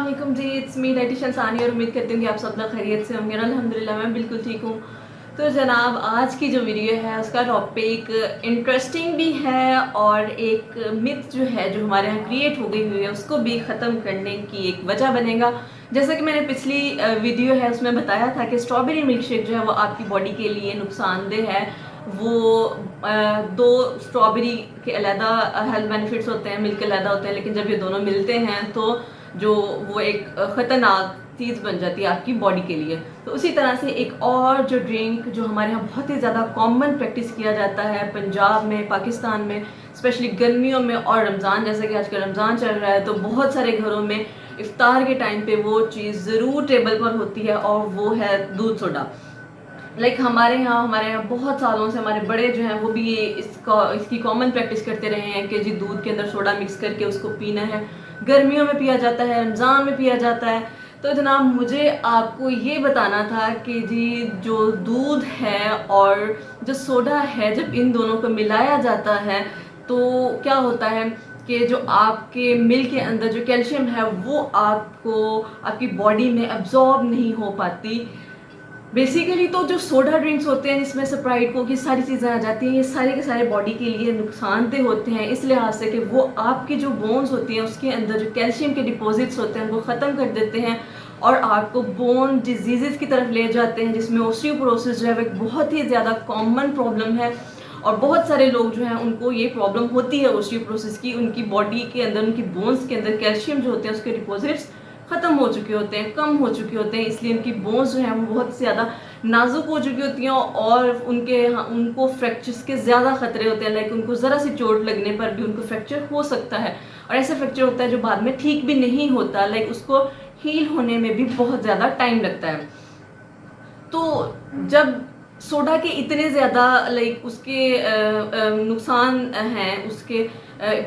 अस्सलाम जी, it's me dietitian सानी और उम्मीद करती हूँ कि आप सब लोग खैरियत से होंगे। अल्हम्दुलिल्लाह मैं बिल्कुल ठीक हूँ। तो जनाब, आज की जो वीडियो है उसका टॉपिक इंटरेस्टिंग भी है और एक मिथ जो है जो हमारे यहाँ क्रिएट हो गई हुई है उसको भी ख़त्म करने की एक वजह बनेगा। जैसा कि मैंने पिछली वीडियो है उसमें बताया था कि स्ट्रॉबेरी मिल्क शेक जो है वो आपकी बॉडी के लिए नुकसानदेह है। वो दो स्ट्रॉबेरी के अलहदा हेल्थ बेनिफिट्स होते हैं, मिल्क अलहदा होते हैं, लेकिन जब ये दोनों मिलते हैं तो जो वो एक ख़तरनाक चीज़ बन जाती है आपकी बॉडी के लिए। तो उसी तरह से एक और जो ड्रिंक जो हमारे यहाँ बहुत ही ज़्यादा कॉमन प्रैक्टिस किया जाता है पंजाब में, पाकिस्तान में, स्पेशली गर्मियों में और रमज़ान, जैसे कि आजकल रमज़ान चल रहा है तो बहुत सारे घरों में इफ्तार के टाइम पे वो चीज़ ज़रूर टेबल पर होती है और वो है दूध सोडा। हमारे यहाँ बहुत सालों से हमारे बड़े जो हैं वो भी ये इसकी कॉमन प्रैक्टिस करते रहे हैं कि जी दूध के अंदर सोडा मिक्स करके उसको पीना है। गर्मियों में पिया जाता है, रमज़ान में पिया जाता है। तो जनाब, मुझे आपको ये बताना था कि जी जो दूध है और जो सोडा है, जब इन दोनों को मिलाया जाता है तो क्या होता है कि जो आपके मिल्क के अंदर जो कैल्शियम है वो आपको आपकी बॉडी में एब्जॉर्ब नहीं हो पाती। बेसिकली तो जो सोडा ड्रिंक्स होते हैं जिसमें स्प्राइट कोक की सारी चीज़ें आ जाती हैं, ये सारे के सारे बॉडी के लिए नुकसानदेह होते हैं इस लिहाज से कि वो आपकी जो बोन्स होती हैं उसके अंदर जो कैल्शियम के डिपॉजिट्स होते हैं उनको ख़त्म कर देते हैं और आपको बोन डिजीज़ की तरफ ले जाते हैं, जिसमें ओस्टियोपोरोसिस जो है वो एक बहुत ही ज़्यादा कॉमन प्रॉब्लम है। और बहुत सारे लोग जो हैं उनको ये प्रॉब्लम होती है ओस्टियोपोरोसिस की। उनकी बॉडी के अंदर, उनकी बोन्स के अंदर कैल्शियम जो होते हैं उसके डिपॉजिट्स ख़त्म हो चुके होते हैं, कम हो चुके होते हैं, इसलिए उनकी बोन्स जो हैं वो बहुत ज़्यादा नाजुक हो चुकी होती हैं और उनको फ्रैक्चर्स के ज़्यादा ख़तरे होते हैं। उनको ज़रा सी चोट लगने पर भी उनको फ्रैक्चर हो सकता है और ऐसा फ्रैक्चर होता है जो बाद में ठीक भी नहीं होता। उसको हील होने में भी बहुत ज़्यादा टाइम लगता है। तो जब सोडा के इतने ज़्यादा उसके नुकसान हैं, उसके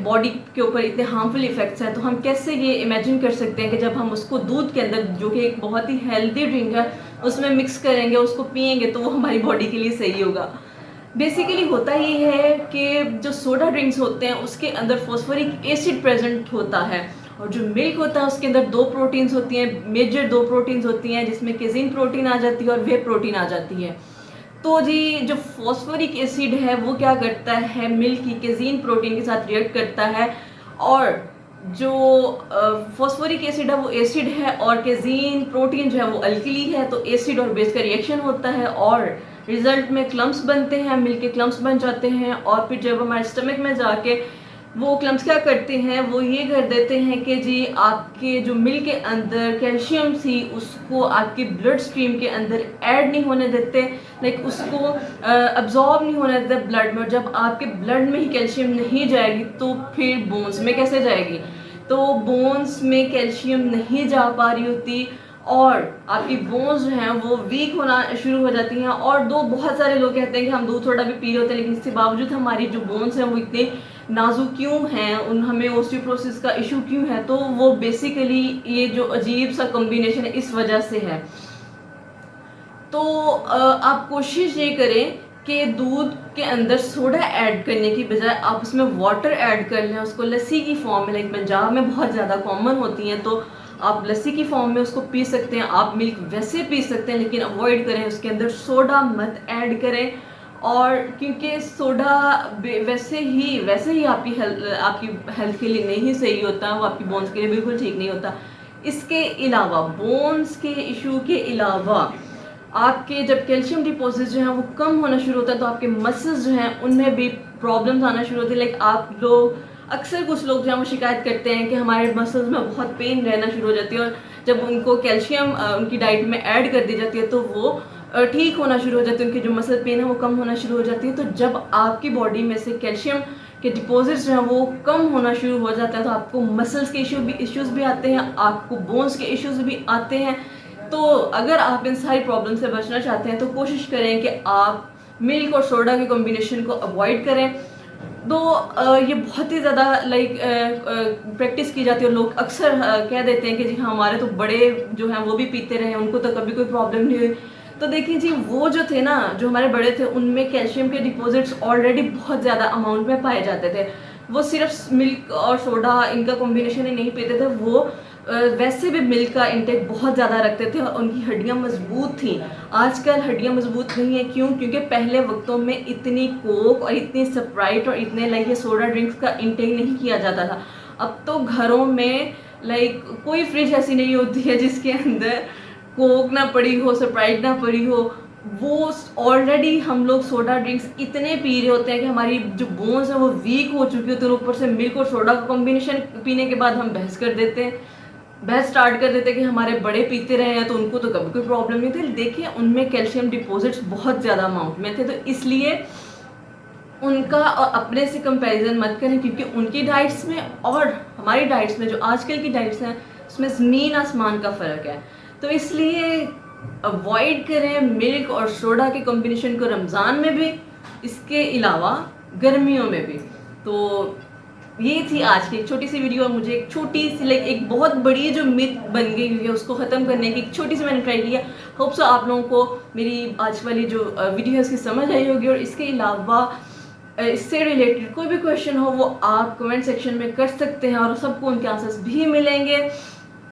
बॉडी के ऊपर इतने हार्मफुल इफ़ेक्ट्स हैं, तो हम कैसे ये इमेजिन कर सकते हैं कि जब हम उसको दूध के अंदर, जो कि एक बहुत ही हेल्दी ड्रिंक है, उसमें मिक्स करेंगे, उसको पियेंगे तो वो हमारी बॉडी के लिए सही होगा। बेसिकली होता ये है कि जो सोडा ड्रिंक्स होते हैं उसके अंदर फॉस्फोरिक एसिड प्रेजेंट होता है और जो मिल्क होता है उसके अंदर दो प्रोटीन्स होती हैं, मेजर दो प्रोटीन्स होती हैं, जिसमें केजीन प्रोटीन आ जाती है और वे प्रोटीन आ जाती है। तो जी जो फॉस्फोरिक एसिड है वो क्या करता है, मिल्क की केजीन प्रोटीन के साथ रिएक्ट करता है और जो फॉस्फोरिक एसिड है वो एसिड है और केजीन प्रोटीन जो है वो अल्कली है। तो एसिड और बेस का रिएक्शन होता है और रिजल्ट में क्लम्प्स बनते हैं, मिल्क के क्लम्प्स बन जाते हैं और फिर जब हमारे स्टमक में जाके वो क्लम्प्स क्या करते हैं, वो ये कर देते हैं कि जी आपके जो मिल्क के अंदर कैल्शियम थी उसको आपके ब्लड स्ट्रीम के अंदर ऐड नहीं होने देते, उसको अब्जॉर्ब नहीं होने देते ब्लड में। और जब आपके ब्लड में ही कैल्शियम नहीं जाएगी तो फिर बोन्स में कैसे जाएगी? तो बोन्स में कैल्शियम नहीं जा पा रही होती और आपकी बोन्स जो हैं वो वीक होना शुरू हो जाती हैं। और बहुत सारे लोग कहते हैं कि हम दूध थोड़ा भी पी रहे होते हैं, लेकिन इसके बावजूद हमारी जो बोन्स हैं वो इतने नाजुक क्यों हैं, हमें ओस्टियोपोरोसिस का इशू क्यों है? तो वो बेसिकली ये जो अजीब सा कॉम्बिनेशन है इस वजह से है। तो आप कोशिश ये करें कि दूध के अंदर सोडा ऐड करने की बजाय आप उसमें वाटर ऐड कर लें, उसको लस्सी की फॉर्म में। पंजाब में बहुत ज़्यादा कॉमन होती हैं, तो आप लस्सी की फॉर्म में उसको पी सकते हैं। आप मिल्क वैसे पी सकते हैं, लेकिन अवॉइड करें, उसके अंदर सोडा मत ऐड करें। और क्योंकि सोडा वैसे ही आपकी हेल्थ के लिए नहीं सही होता, वो आपकी बोन्स के लिए बिल्कुल ठीक नहीं होता। इसके अलावा बोन्स के इशू के अलावा आपके जब कैल्शियम डिपॉजिट जो हैं वो कम होना शुरू होता है तो आपके मसल्स जो हैं उनमें भी प्रॉब्लम्स आना शुरू होती है। आप लोग अक्सर कुछ लोग जो हैं वो शिकायत करते हैं कि हमारे मसल्स में बहुत पेन रहना शुरू हो जाती है और जब उनको कैल्शियम उनकी डाइट में ऐड कर दी जाती है तो वो ठीक होना शुरू हो जाती है, उनकी जो मसल पेन है वो कम होना शुरू हो जाती है। तो जब आपकी बॉडी में से कैल्शियम के डिपॉजिट्स जो हैं वो कम होना शुरू हो जाता है तो आपको मसल्स के इश्यूज़ भी आते हैं, आपको बोन्स के इश्यूज़ भी आते हैं। तो अगर आप इन सारी प्रॉब्लम से बचना चाहते हैं तो कोशिश करें कि आप मिल्क और सोडा के कॉम्बिनेशन को अवॉइड करें। तो ये बहुत ही ज़्यादा प्रैक्टिस की जाती है और लोग अक्सर कह देते हैं कि जी हाँ हमारे तो बड़े जो हैं वो भी पीते रहे, उनको तो कभी कोई प्रॉब्लम नहीं हुई। तो देखिए जी, वो जो थे ना, जो हमारे बड़े थे, उनमें कैल्शियम के डिपॉजिट्स ऑलरेडी बहुत ज़्यादा अमाउंट में पाए जाते थे। वो सिर्फ मिल्क और सोडा इनका कॉम्बिनेशन ही नहीं पीते थे, वो वैसे भी मिल्क का इंटेक बहुत ज़्यादा रखते थे और उनकी हड्डियाँ मजबूत थी। आजकल हड्डियाँ मजबूत नहीं है, क्यों? क्योंकि पहले वक्तों में इतनी कोक और इतनी स्प्राइट और इतने लाइक ये सोडा ड्रिंक्स का इंटेक नहीं किया जाता था। अब तो घरों में लाइक कोई फ्रिज ऐसी नहीं होती है जिसके अंदर कोक ना पड़ी हो, स्प्राइट ना पड़ी हो। वो ऑलरेडी हम लोग सोडा ड्रिंक्स इतने पी रहे होते हैं कि हमारी जो बोन्स हैं वो वीक हो चुकी होती है, और ऊपर से मिल्क और सोडा का कॉम्बिनेशन पीने के बाद हम बहस स्टार्ट कर देते हैं कि हमारे बड़े पीते रहे हैं तो उनको तो कभी कोई प्रॉब्लम नहीं थी। देखिए उनमें कैल्शियम डिपॉजिट्स बहुत ज़्यादा अमाउंट में थे, तो इसलिए उनका और अपने से कंपैरिजन मत करें, क्योंकि उनकी डाइट्स में और हमारी डाइट्स में जो आजकल की डाइट्स हैं उसमें ज़मीन आसमान का फ़र्क है। तो इसलिए अवॉइड करें मिल्क और सोडा के कॉम्बिनेशन को रमज़ान में भी, इसके अलावा गर्मियों में भी। तो ये थी आज की एक छोटी सी वीडियो, और मुझे एक छोटी सी लाइक एक बहुत बड़ी जो मिथ बन गई हुई है उसको ख़त्म करने की एक छोटी सी मैंने ट्राई किया। होप सो आप लोगों को मेरी आज वाली जो वीडियो है उसकी समझ आई होगी। और इसके अलावा इससे रिलेटेड कोई भी क्वेश्चन हो वो आप कमेंट सेक्शन में कर सकते हैं और सबको उनके आंसर्स भी मिलेंगे।